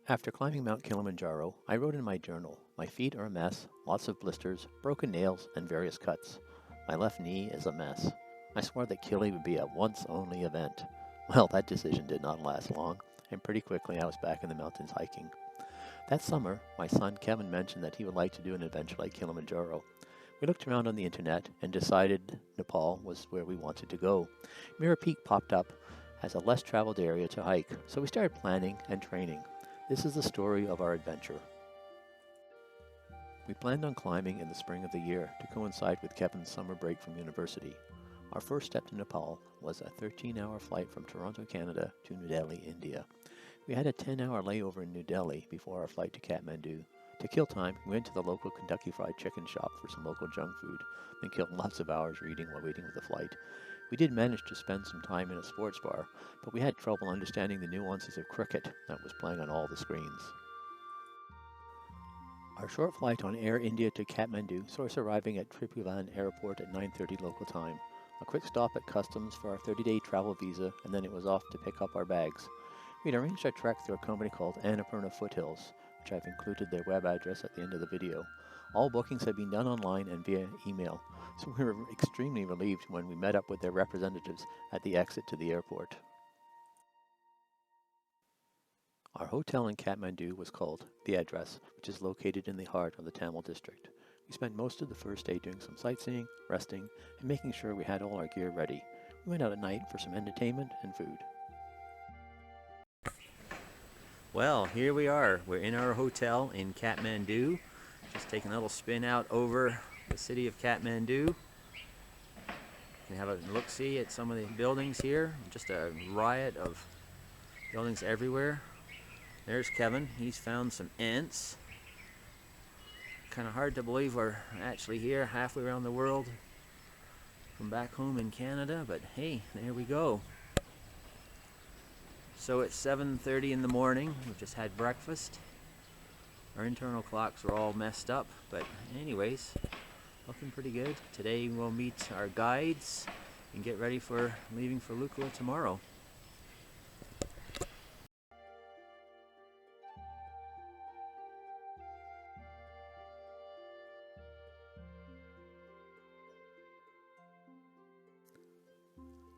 After climbing Mount Kilimanjaro, I wrote in my journal, "My feet are a mess, lots of blisters, broken nails, and various cuts. My left knee is a mess." I swore that Kili would be a once-only event. Well, that decision did not last long, and pretty quickly I was back in the mountains hiking. That summer, my son Kevin mentioned that he would like to do an adventure like Kilimanjaro. We looked around on the internet and decided Nepal was where we wanted to go. Mera Peak popped up as a less traveled area to hike, so we started planning and training. This is the story of our adventure. We planned on climbing in the spring of the year to coincide with Kevin's summer break from university. Our first step to Nepal was a 13-hour flight from Toronto, Canada to New Delhi, India. We had a 10-hour layover in New Delhi before our flight to Kathmandu. To kill time, we went to the local Kentucky Fried Chicken shop for some local junk food, then killed lots of hours reading while waiting for the flight. We did manage to spend some time in a sports bar, but we had trouble understanding the nuances of cricket that was playing on all the screens. Our short flight on Air India to Kathmandu saw us arriving at Triphuvan Airport at 9:30 local time. A quick stop at customs for our 30-day travel visa, and then it was off to pick up our bags. We'd arranged our trek through a company called Annapurna Foothills, which I've included their web address at the end of the video. All bookings had been done online and via email, so we were extremely relieved when we met up with their representatives at the exit to the airport. Our hotel in Kathmandu was called The Address, which is located in the heart of the Tamil district. We spent most of the first day doing some sightseeing, resting, and making sure we had all our gear ready. We went out at night for some entertainment and food. Well, here we are. We're in our hotel in Kathmandu. Just taking a little spin out over the city of Kathmandu. You can have a look-see at some of the buildings here. Just a riot of buildings everywhere. There's Kevin. He's found some ants. Kind of hard to believe we're actually here halfway around the world from back home in Canada, but hey, there we go. So it's 7:30 in the morning. We've just had breakfast. Our internal clocks are all messed up, but anyways, looking pretty good. Today we'll meet our guides and get ready for leaving for Lukla tomorrow.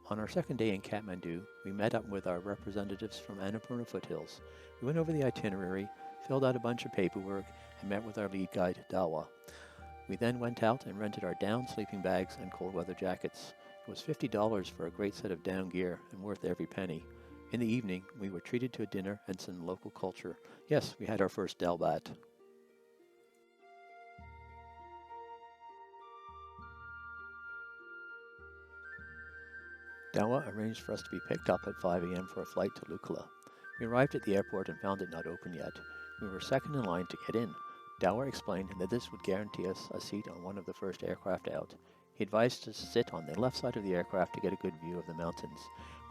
On our second day in Kathmandu, we met up with our representatives from Annapurna Foothills. We went over the itinerary, filled out a bunch of paperwork, and met with our lead guide, Dawa. We then went out and rented our down sleeping bags and cold weather jackets. It was $50 for a great set of down gear and worth every penny. In the evening, we were treated to a dinner and some local culture. Yes, we had our first dalbat. Dawa arranged for us to be picked up at 5 a.m. for a flight to Lukla. We arrived at the airport and found it not open yet. We were second in line to get in. Dawa explained that this would guarantee us a seat on one of the first aircraft out. He advised us to sit on the left side of the aircraft to get a good view of the mountains.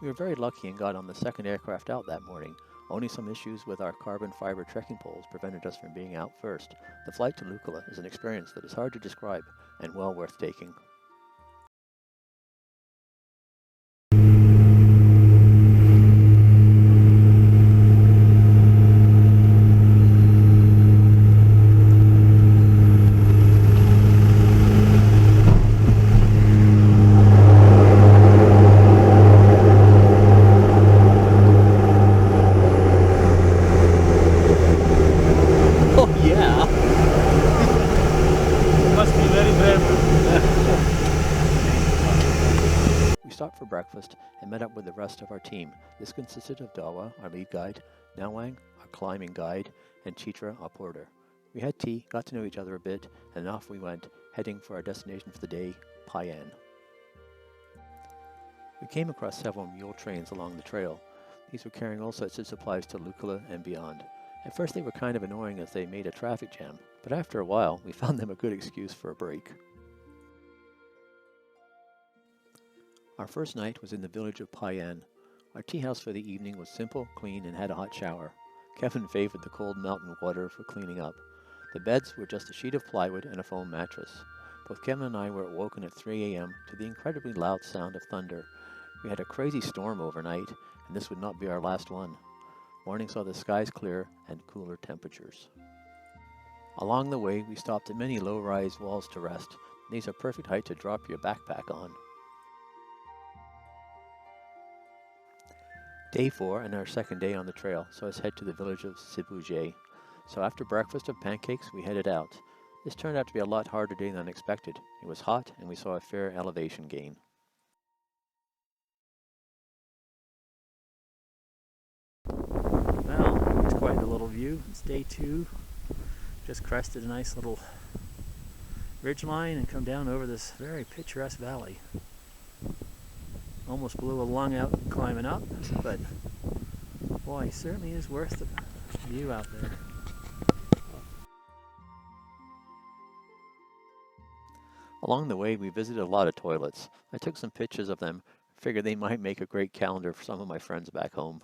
We were very lucky and got on the second aircraft out that morning. Only some issues with our carbon fiber trekking poles prevented us from being out first. The flight to Lukla is an experience that is hard to describe and well worth taking. We stopped for breakfast and met up with the rest of our team. This consisted of Dawa, our lead guide, Nawang, our climbing guide, and Chitra, our porter. We had tea, got to know each other a bit, and off we went, heading for our destination for the day, Payan. We came across several mule trains along the trail. These were carrying all sorts of supplies to Lukla and beyond. At first they were kind of annoying as they made a traffic jam, but after a while we found them a good excuse for a break. Our first night was in the village of Payan. Our tea house for the evening was simple, clean, and had a hot shower. Kevin favored the cold mountain water for cleaning up. The beds were just a sheet of plywood and a foam mattress. Both Kevin and I were awoken at 3 a.m. to the incredibly loud sound of thunder. We had a crazy storm overnight, and this would not be our last one. Morning saw the skies clear and cooler temperatures. Along the way, we stopped at many low-rise walls to rest. These are perfect height to drop your backpack on. Day 4 and our second day on the trail saw us head to the village of Sibuje. So after breakfast of pancakes, we headed out. This turned out to be a lot harder day than expected. It was hot and we saw a fair elevation gain. Well, it's quite a little view. It's day 2. Just crested a nice little ridge line and come down over this very picturesque valley. Almost blew a lung out climbing up, but boy, it certainly is worth the view out there. Along the way, we visited a lot of toilets. I took some pictures of them, figured they might make a great calendar for some of my friends back home.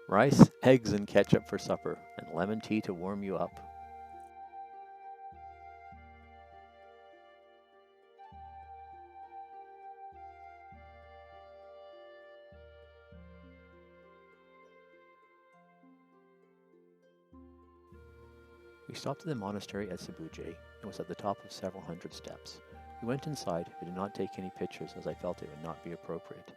Rice, eggs, and ketchup for supper, and lemon tea to warm you up. We stopped at the monastery at Sibuje. It was at the top of several hundred steps. We went inside, but did not take any pictures as I felt it would not be appropriate.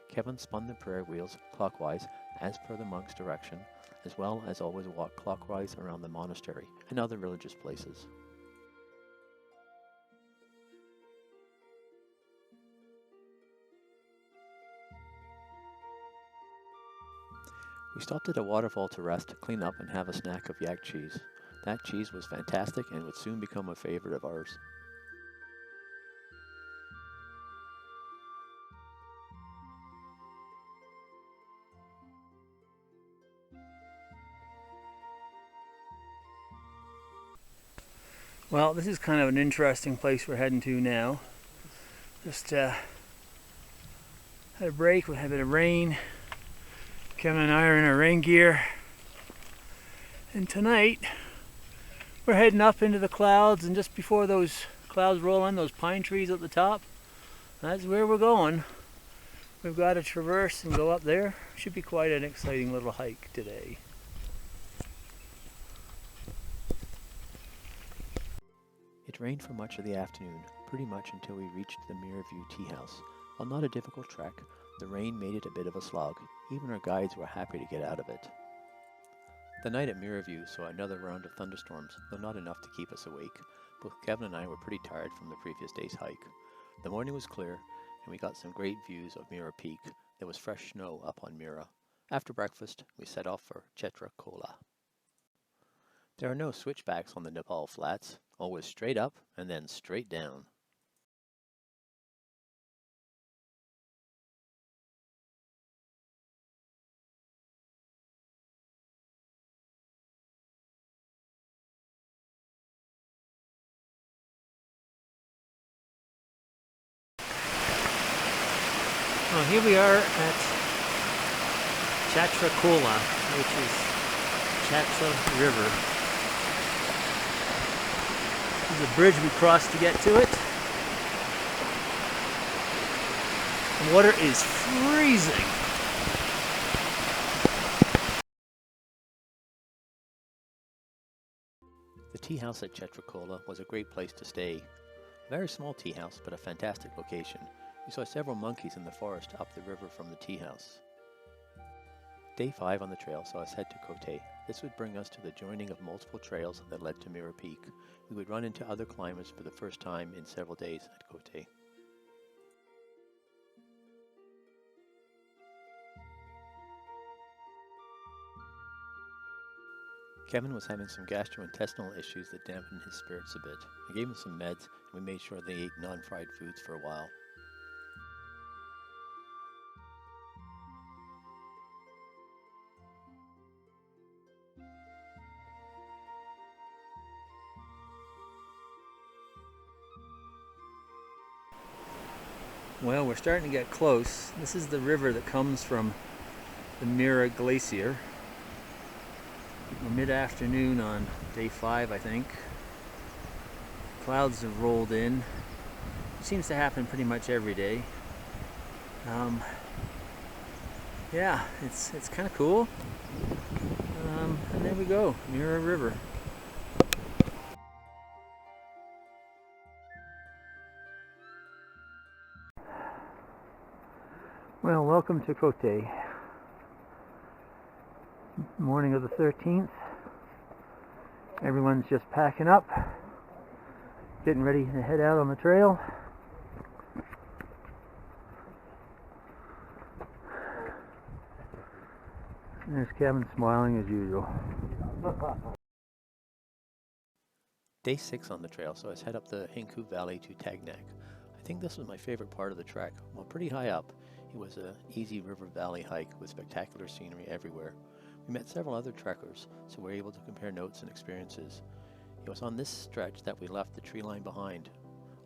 Kevin spun the prayer wheels clockwise as per the monk's direction, as well as always walked clockwise around the monastery and other religious places. We stopped at a waterfall to rest, clean up, and have a snack of yak cheese. That cheese was fantastic and would soon become a favorite of ours. Well, this is kind of an interesting place we're heading to now. Just had a break, we had a bit of rain. Kevin and I are in our rain gear. And tonight, we're heading up into the clouds, and just before those clouds roll in, those pine trees at the top, that's where we're going. We've got to traverse and go up there. Should be quite an exciting little hike today. It rained for much of the afternoon, pretty much until we reached the Mera View tea house. While not a difficult trek, the rain made it a bit of a slog. Even our guides were happy to get out of it. The night at Mera View saw another round of thunderstorms, though not enough to keep us awake. Both Kevin and I were pretty tired from the previous day's hike. The morning was clear, and we got some great views of Mera Peak. There was fresh snow up on Mera. After breakfast, we set off for Chetra-Kola. There are no switchbacks on the Nepal flats, always straight up and then straight down. Well, here we are at Chetra-Kola, which is Chetra River. This is a bridge we crossed to get to it. The water is freezing. The tea house at Chetra-Kola was a great place to stay. A very small tea house, but a fantastic location. We saw several monkeys in the forest up the river from the tea house. Day 5 on the trail saw us head to Kote. This would bring us to the joining of multiple trails that led to Mera Peak. We would run into other climbers for the first time in several days at Kote. Kevin was having some gastrointestinal issues that dampened his spirits a bit. I gave him some meds, and we made sure they ate non-fried foods for a while. Well, we're starting to get close. This is the river that comes from the Mera Glacier. We're mid-afternoon on day 5, I think. Clouds have rolled in. seems to happen pretty much every day. Yeah, it's kind of cool. And there we go, Mera River. Well, welcome to Cote. Morning of the 13th. Everyone's just packing up, getting ready to head out on the trail. And there's Kevin smiling as usual. Day 6 on the trail, so let's head up the Hinku Valley to Tagnak. I think this was my favorite part of the trek. While pretty high up, it was an easy river valley hike with spectacular scenery everywhere. We met several other trekkers, so we were able to compare notes and experiences. It was on this stretch that we left the tree line behind.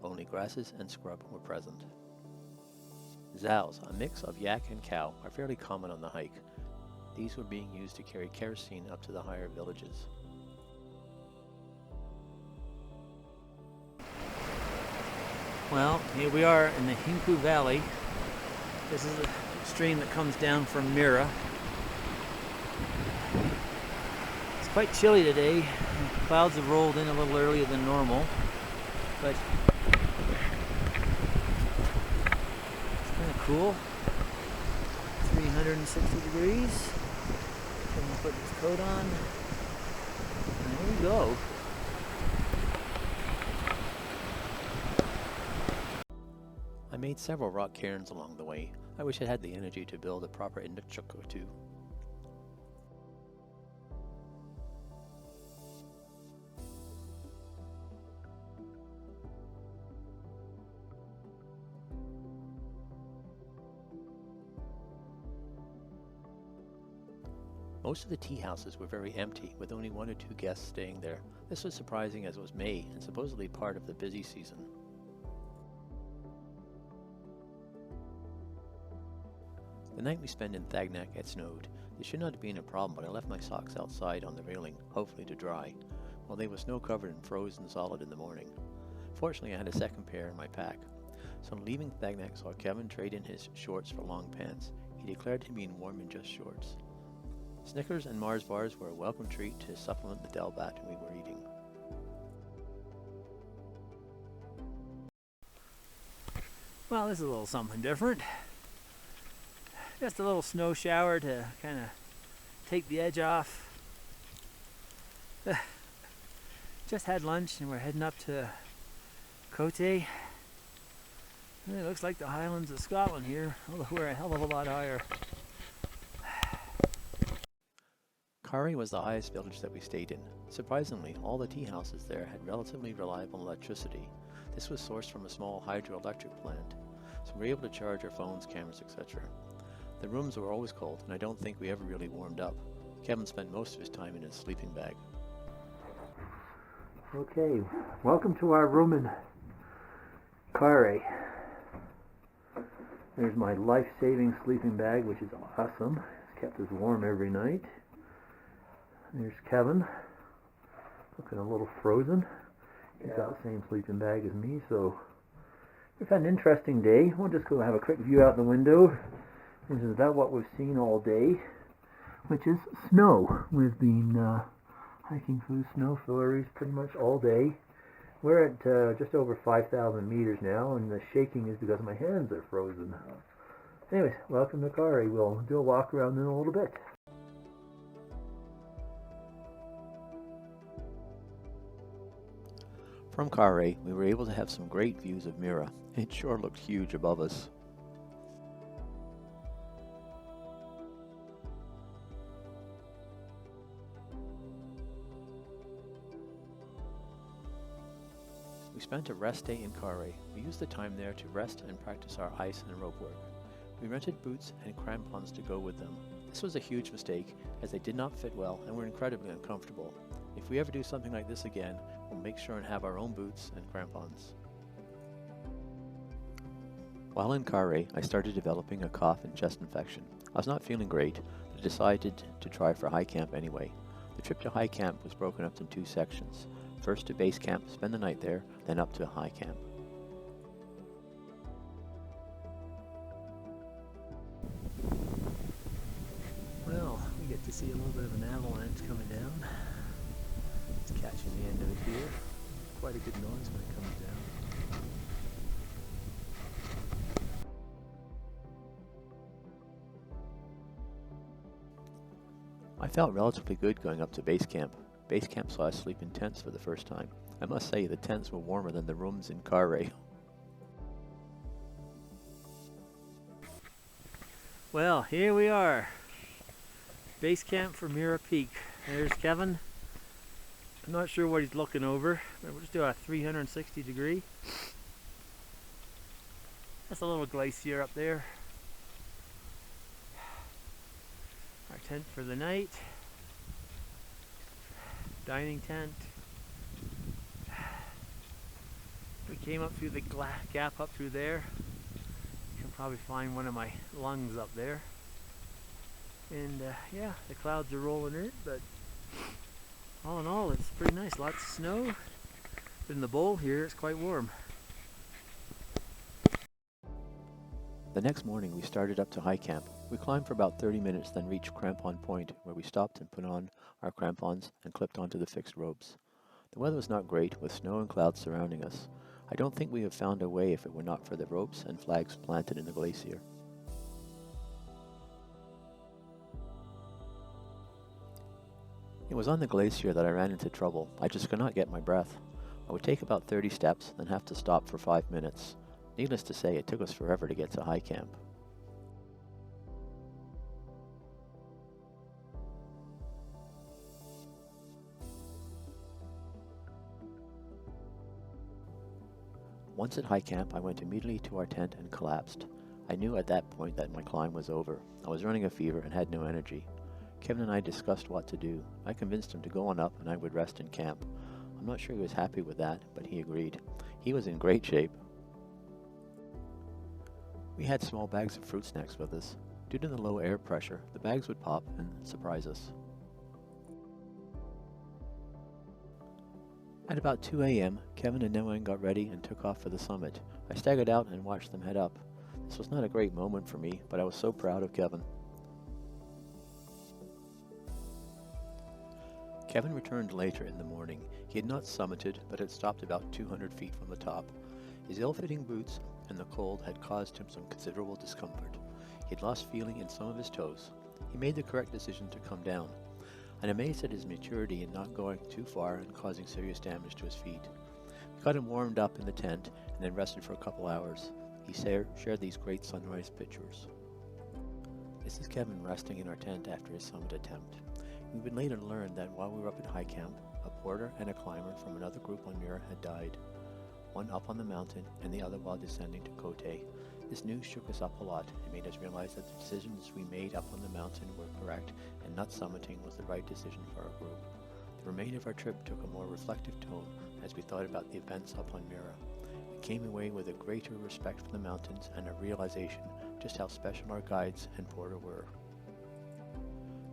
Only grasses and scrub were present. Zows, a mix of yak and cow, are fairly common on the hike. These were being used to carry kerosene up to the higher villages. Well, here we are in the Hinku Valley. This is a stream that comes down from Mera. It's quite chilly today. Clouds have rolled in a little earlier than normal, but it's kind of cool. 360 degrees. I'm gonna put this coat on. And there we go. I made several rock cairns along the way. I wish I had the energy to build a proper indukshuk or two. Most of the tea houses were very empty, with only 1 or 2 guests staying there. This was surprising as it was May and supposedly part of the busy season. The night we spent in Tagnak had snowed. This should not have been a problem, but I left my socks outside on the railing, hopefully to dry, while they were snow covered and frozen solid in the morning. Fortunately, I had a second pair in my pack. So leaving Tagnak, saw Kevin trade in his shorts for long pants. He declared him being warm in just shorts. Snickers and Mars bars were a welcome treat to supplement the Delbat we were eating. Well, this is a little something different. Just a little snow shower to kind of take the edge off. Just had lunch and we're heading up to Cote. It looks like the Highlands of Scotland here, although we're a hell of a lot higher. Kari was the highest village that we stayed in. Surprisingly, all the tea houses there had relatively reliable electricity. This was sourced from a small hydroelectric plant, so we were able to charge our phones, cameras, etc. The rooms were always cold, and I don't think we ever really warmed up. Kevin spent most of his time in his sleeping bag. Okay, welcome to our room in Kari. There's my life-saving sleeping bag, which is awesome. It's kept us warm every night. There's Kevin, looking a little frozen. He's got the same sleeping bag as me, so we've had an interesting day. We'll just go have a quick view out the window. This is about what we've seen all day, which is snow. We've been hiking through snow flurries pretty much all day. We're at just over 5,000 meters now, and the shaking is because my hands are frozen. Anyways, welcome to Kari. We'll do a walk around in a little bit. From Kari, we were able to have some great views of Mera. It sure looked huge above us. We spent a rest day in Kari. We used the time there to rest and practice our ice and rope work. We rented boots and crampons to go with them. This was a huge mistake, as they did not fit well and were incredibly uncomfortable. If we ever do something like this again, we'll make sure and have our own boots and crampons. While in Kari, I started developing a cough and chest infection. I was not feeling great, but decided to try for high camp anyway. The trip to high camp was broken up in 2 sections. First to base camp, spend the night there, then up to high camp. to see a little bit of an avalanche coming down. It's catching the end of it here. Quite a good noise when it comes down. I felt relatively good going up to base camp. Base camp saw us sleep in tents for the first time. I must say the tents were warmer than the rooms in Carre. Well, here we are. Base camp for Mera Peak. There's Kevin. I'm not sure what he's looking over, but we'll just do a 360 degree. That's a little glacier up there. Our tent for the night. Dining tent. We came up through the gap up through there. You can probably find one of my lungs up there. And yeah, the clouds are rolling in, but all in all, it's pretty nice. Lots of snow. But in the bowl here, it's quite warm. The next morning we started up to high camp. We climbed for about 30 minutes, then reached Crampon Point, where we stopped and put on our crampons and clipped onto the fixed ropes. The weather was not great, with snow and clouds surrounding us. I don't think we have found a way if it were not for the ropes and flags planted in the glacier. It was on the glacier that I ran into trouble. I just could not get my breath. I would take about 30 steps, then have to stop for 5 minutes. Needless to say, it took us forever to get to high camp. Once at high camp, I went immediately to our tent and collapsed. I knew at that point that my climb was over. I was running a fever and had no energy. Kevin and I discussed what to do. I convinced him to go on up and I would rest in camp. I'm not sure he was happy with that, but he agreed. He was in great shape. We had small bags of fruit snacks with us. Due to the low air pressure, the bags would pop and surprise us. At about 2 a.m., Kevin and Noan got ready and took off for the summit. I staggered out and watched them head up. This was not a great moment for me, but I was so proud of Kevin. Kevin returned later in the morning. He had not summited, but had stopped about 200 feet from the top. His ill-fitting boots and the cold had caused him some considerable discomfort. He had lost feeling in some of his toes. He made the correct decision to come down. I'm amazed at his maturity in not going too far and causing serious damage to his feet. We got him warmed up in the tent and then rested for a couple hours. He shared these great sunrise pictures. This is Kevin resting in our tent after his summit attempt. We would later learn that while we were up at high camp, a porter and a climber from another group on Mera had died. One up on the mountain and the other while descending to Cote. This news shook us up a lot and made us realize that the decisions we made up on the mountain were correct and not summiting was the right decision for our group. The remainder of our trip took a more reflective tone as we thought about the events up on Mera. We came away with a greater respect for the mountains and a realization just how special our guides and porter were.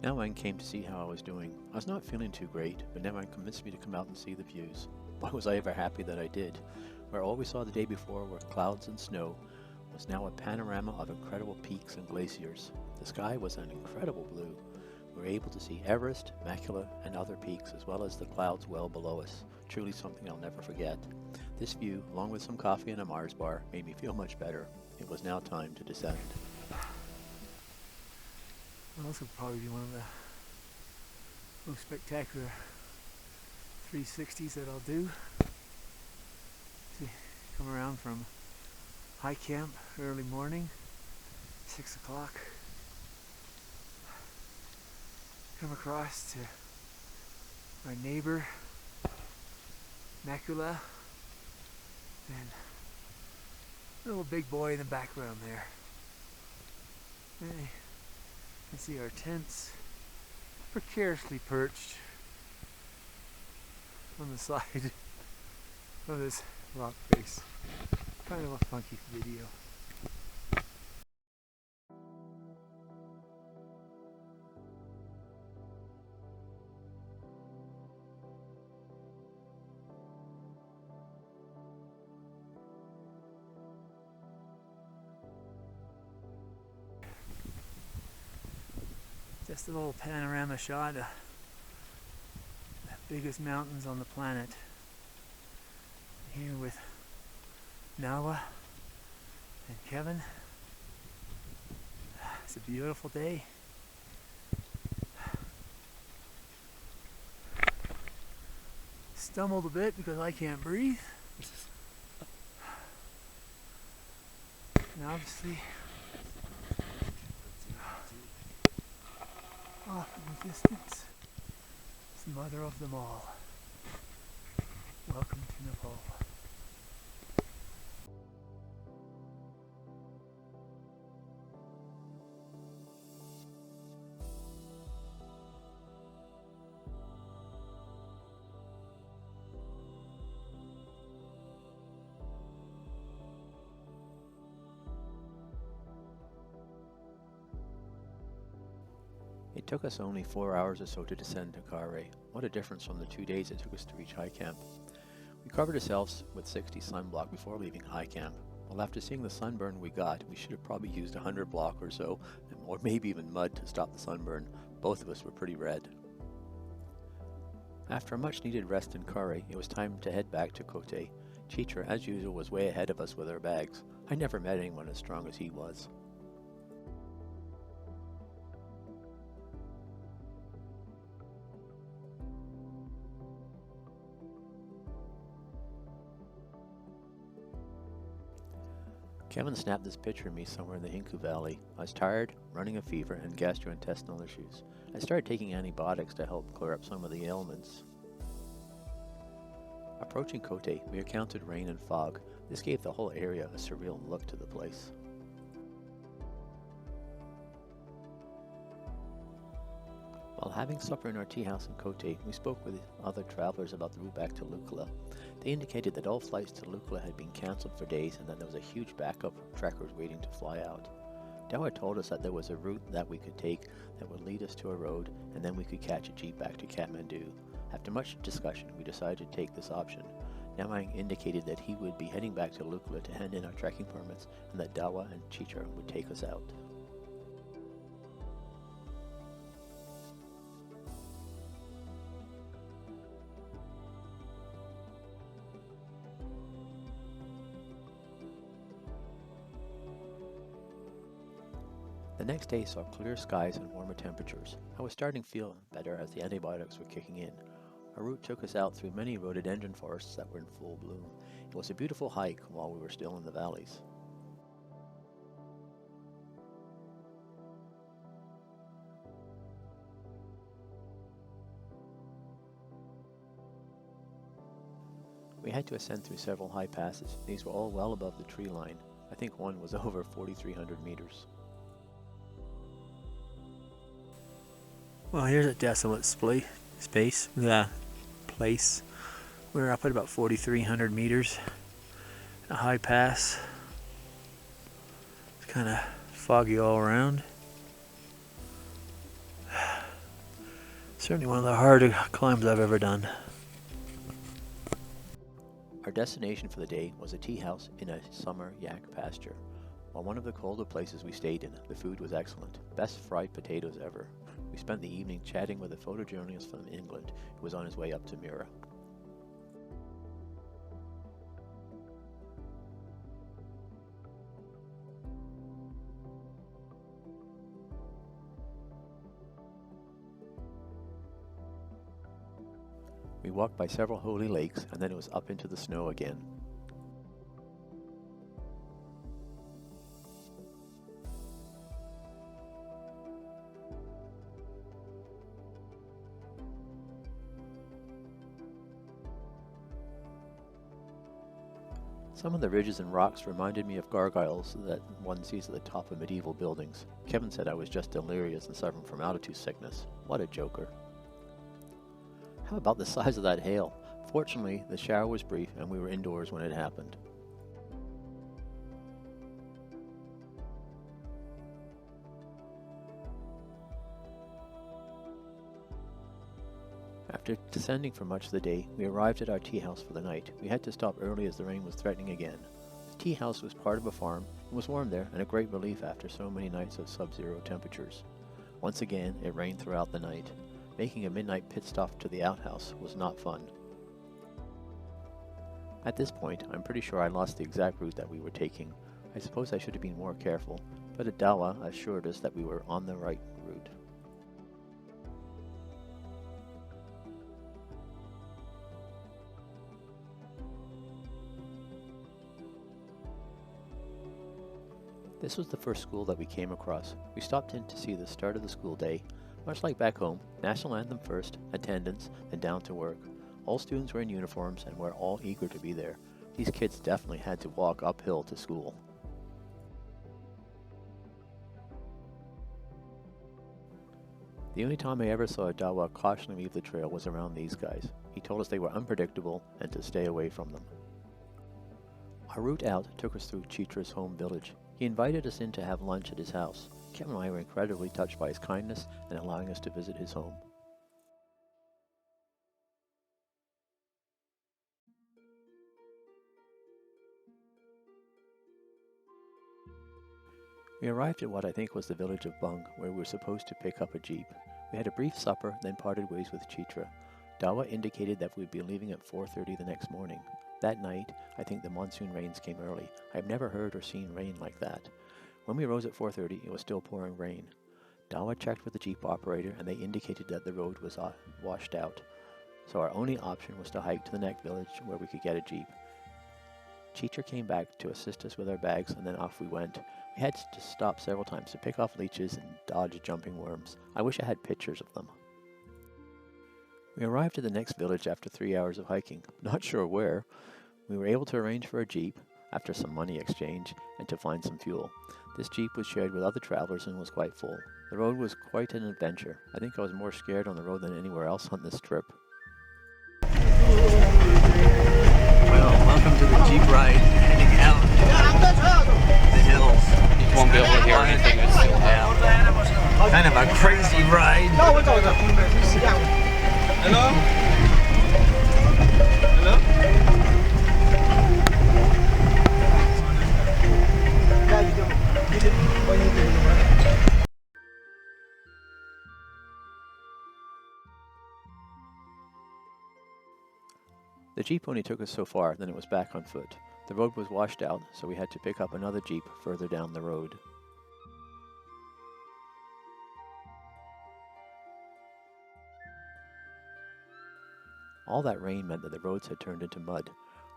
Noan came to see how I was doing. I was not feeling too great, but Noan convinced me to come out and see the views. Why was I ever happy that I did? Where all we saw the day before were clouds and snow, was now a panorama of incredible peaks and glaciers. The sky was an incredible blue. We were able to see Everest, Macula, and other peaks, as well as the clouds well below us. Truly something I'll never forget. This view, along with some coffee and a Mars bar, made me feel much better. It was now time to descend. Well, this will probably be one of the most spectacular 360s that I'll do. See, come around from high camp early morning, 6 o'clock. Come across to our neighbor, Macula, and a little big boy in the background there. And you can see our tents precariously perched on the side of this rock face. Kind of a funky video. Just a little panorama shot of the biggest mountains on the planet. Here with Nawa and Kevin. It's a beautiful day. Stumbled a bit because I can't breathe. And obviously, off in the distance, is the mother of them all. Welcome to Nepal. It took us only 4 hours or so to descend to Kare. What a difference from the 2 days it took us to reach high camp. We covered ourselves with 60 sunblock before leaving high camp. Well, after seeing the sunburn we got, we should have probably used 100 block or so, or maybe even mud to stop the sunburn. Both of us were pretty red. After a much needed rest in Kare, it was time to head back to Kote. Chitra, as usual, was way ahead of us with our bags. I never met anyone as strong as he was. Kevin snapped this picture of me somewhere in the Hinku Valley. I was tired, running a fever, and gastrointestinal issues. I started taking antibiotics to help clear up some of the ailments. Approaching Kote, we encountered rain and fog. This gave the whole area a surreal look to the place. While having supper in our tea house in Kote, we spoke with other travelers about the route back to Lukla. They indicated that all flights to Lukla had been cancelled for days and that there was a huge backup of trekkers waiting to fly out. Dawa told us that there was a route that we could take that would lead us to a road, and then we could catch a jeep back to Kathmandu. After much discussion, we decided to take this option. Namang indicated that he would be heading back to Lukla to hand in our trekking permits, and that Dawa and Chitra would take us out. The next day saw clear skies and warmer temperatures. I was starting to feel better as the antibiotics were kicking in. Our route took us out through many rhododendron forests that were in full bloom. It was a beautiful hike while we were still in the valleys. We had to ascend through several high passes. These were all well above the tree line. I think one was over 4,300 meters. Well, here's a desolate place. We're up at about 4,300 meters. A high pass. It's kind of foggy all around. Certainly one of the harder climbs I've ever done. Our destination for the day was a tea house in a summer yak pasture. While one of the colder places we stayed in, the food was excellent. Best fried potatoes ever. We spent the evening chatting with a photojournalist from England who was on his way up to Mera. We walked by several holy lakes, and then it was up into the snow again. Some of the ridges and rocks reminded me of gargoyles that one sees at the top of medieval buildings. Kevin said I was just delirious and suffering from altitude sickness. What a joker. How about the size of that hail? Fortunately, the shower was brief and we were indoors when it happened. After descending for much of the day, we arrived at our tea house for the night. We had to stop early as the rain was threatening again. The tea house was part of a farm and was warm there and a great relief after so many nights of sub-zero temperatures. Once again, it rained throughout the night. Making a midnight pit stop to the outhouse was not fun. At this point, I'm pretty sure I lost the exact route that we were taking. I suppose I should have been more careful, but Adawa assured us that we were on the right route. This was the first school that we came across. We stopped in to see the start of the school day. Much like back home, national anthem first, attendance, then down to work. All students were in uniforms and were all eager to be there. These kids definitely had to walk uphill to school. The only time I ever saw Adawa cautiously leave the trail was around these guys. He told us they were unpredictable and to stay away from them. Our route out took us through Chitra's home village. He invited us in to have lunch at his house. Kevin and I were incredibly touched by his kindness and allowing us to visit his home. We arrived at what I think was the village of Bung, where we were supposed to pick up a jeep. We had a brief supper, then parted ways with Chitra. Dawa indicated that we'd be leaving at 4:30 the next morning. That night, I think the monsoon rains came early. I've never heard or seen rain like that. When we rose at 4:30, it was still pouring rain. Dawa checked with the jeep operator and they indicated that the road was washed out. So our only option was to hike to the next village where we could get a jeep. Chitra came back to assist us with our bags and then off we went. We had to stop several times to pick off leeches and dodge jumping worms. I wish I had pictures of them. We arrived at the next village after 3 hours of hiking. Not sure where. We were able to arrange for a jeep after some money exchange and to find some fuel. This jeep was shared with other travelers and was quite full. The road was quite an adventure. I think I was more scared on the road than anywhere else on this trip. Well, welcome to the jeep ride heading out the hills. You won't be able to hear anything that's still down. Kind of a crazy ride. Hello? Hello? The jeep only took us so far, then it was back on foot. The road was washed out, so we had to pick up another jeep further down the road. All that rain meant that the roads had turned into mud.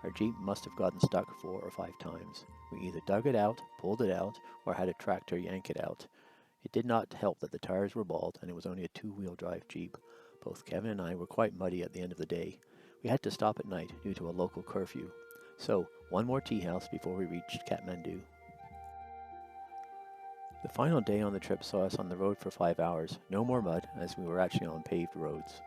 Our jeep must have gotten stuck 4 or 5 times. We either dug it out, pulled it out, or had a tractor yank it out. It did not help that the tires were bald and it was only a 2-wheel drive jeep. Both Kevin and I were quite muddy at the end of the day. We had to stop at night due to a local curfew. So, one more tea house before we reached Kathmandu. The final day on the trip saw us on the road for 5 hours. No more mud, as we were actually on paved roads.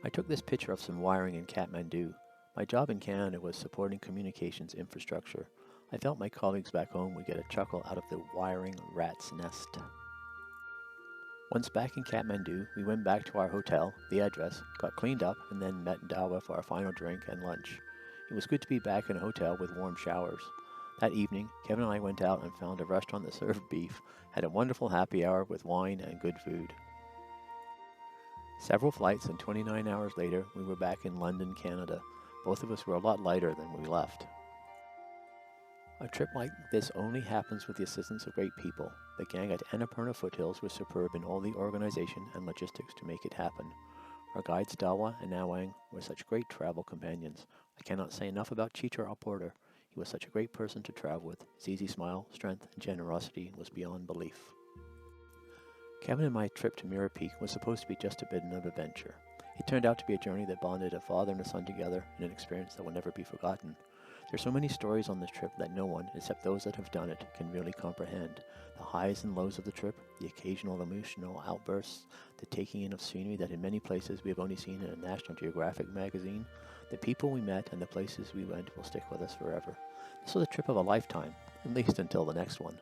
I took this picture of some wiring in Kathmandu. My job in Canada was supporting communications infrastructure. I felt my colleagues back home would get a chuckle out of the wiring rat's nest. Once back in Kathmandu, we went back to our hotel, the address, got cleaned up, and then met Dawa for our final drink and lunch. It was good to be back in a hotel with warm showers. That evening, Kevin and I went out and found a restaurant that served beef, had a wonderful happy hour with wine and good food. Several flights and 29 hours later, we were back in London, Canada. Both of us were a lot lighter than when we left. A trip like this only happens with the assistance of great people. The gang at Annapurna Foothills was superb in all the organization and logistics to make it happen. Our guides Dawa and Nawang were such great travel companions. I cannot say enough about Chitra our porter. He was such a great person to travel with. His easy smile, strength, and generosity was beyond belief. Kevin and my trip to Mera Peak was supposed to be just a bit of an adventure. It turned out to be a journey that bonded a father and a son together in an experience that will never be forgotten. There's so many stories on this trip that no one, except those that have done it, can really comprehend. The highs and lows of the trip, the occasional emotional outbursts, the taking in of scenery that in many places we have only seen in a National Geographic magazine, the people we met and the places we went will stick with us forever. This was a trip of a lifetime, at least until the next one.